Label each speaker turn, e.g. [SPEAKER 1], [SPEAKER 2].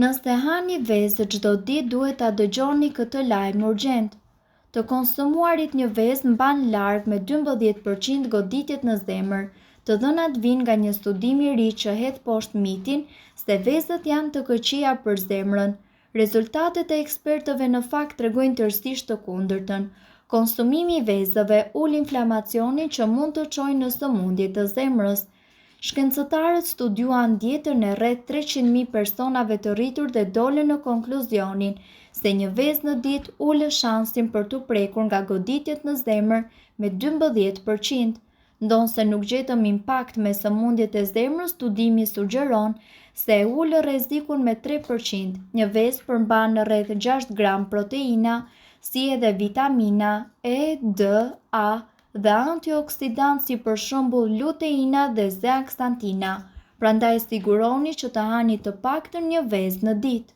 [SPEAKER 1] Nëse hani vezë çdo ditë duhet ta dëgjoni këtë lajm urgjent. Të konsumuarit një vezë mban larg me 12% goditjet në zemër. Të dhënat vijnë nga një studim i ri që hedh poshtë mitin se vezët janë të këqija për zemrën. Rezultatet e ekspertëve në fakt tregojnë tërësisht të kundërtën. Konsumimi i vezëve ul inflamacionin që mund të çojë në sëmundje të zemrës. Shkencëtarët studiuan dietën e rreth 300.000 personave të rritur dhe dolën në konkluzionin se një vezë në ditë ulë shansin për t'u prekur nga goditjet në zemër me 12%. Ndonse nuk gjetëm impakt me sëmundjet e zemrës, studimi sugjeron se ulë rrezikun me 3%. Një vezë përmban rreth 6 gram proteina, si edhe vitamina E, D, A dhe antioksidantë si për shembull luteina dhe zeaksantina. Prandaj siguroni që të hani të paktën një vezë në ditë.